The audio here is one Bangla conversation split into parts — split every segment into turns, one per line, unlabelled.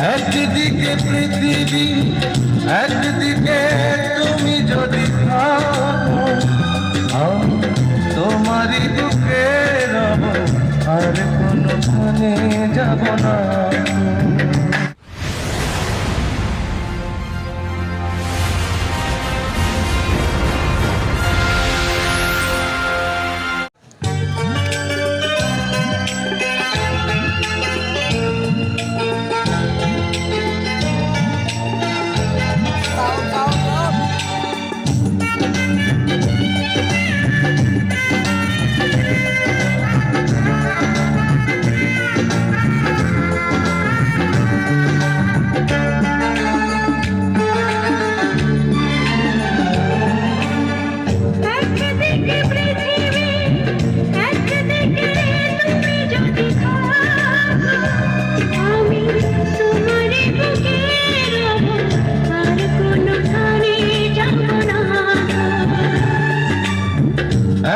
একদিকে পৃথিবী, একদিকে তুমি যদি থাকো, আমি তোমারই বুকে রব, আর কোনোখানে যাব না।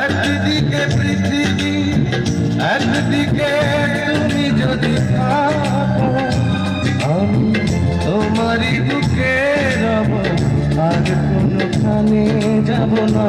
একদিকে পৃথিবী, একদিকে তুমি যদি থাকো, আমি তোমারই বুকে রব, আর কোনোখানে যাব না।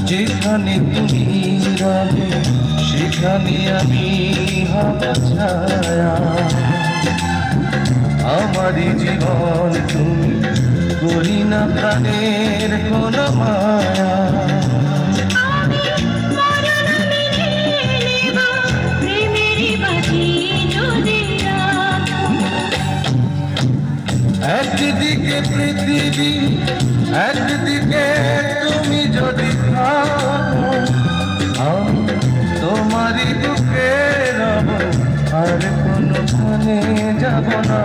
যেখানে তুমি রবে সেখানে আমি হব ছায়া, আমারই জীবন তুমি, করি না প্রাণের কোনো মায়া। একদিকে পৃথিবী, একদিকে তুমি যদি থাকো, আমি তোমারই বুকে রব, আর কোনোখানে যাব না।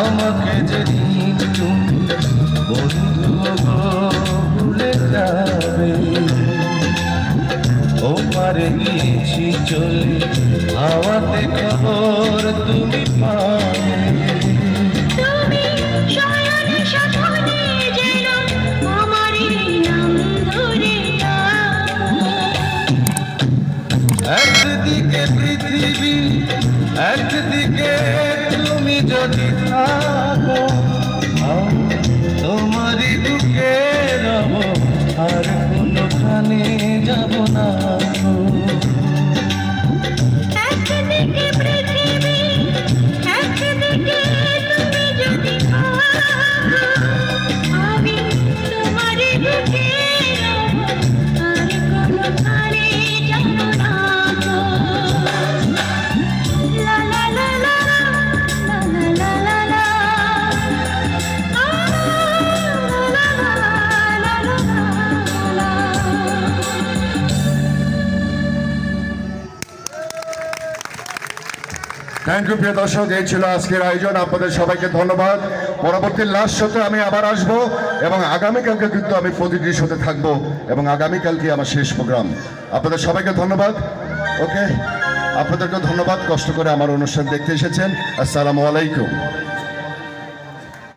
আমাকে যেদিন তুমি বন্ধু ভুলে যাবে, ওপারে গিয়েছি চলে, হাওয়াতে খবর তুমি পাবে। একদিকে পৃথিবী, একদিকে তুমি যদি থাকো, আমি তোমারই বুকে রব, আর কোনোখানে যাব না।
একদিকে পৃথিবী, একদিকে থ্যাংক ইউ প্রিয় দর্শক, এই ছিল আজকের আয়োজন। আপনাদের সবাইকে ধন্যবাদ। পরবর্তী লাস্ট শোতে আমি আবার আসব এবং আগামীকালকে কিন্তু আমি প্রতিটি শোতে থাকবো এবং আগামীকালকে আমার শেষ প্রোগ্রাম। আপনাদের সবাইকে ধন্যবাদ। ওকে, আপনাদেরকে ধন্যবাদ কষ্ট করে আমার অনুষ্ঠান দেখতে এসেছেন। আসসালামু আলাইকুম।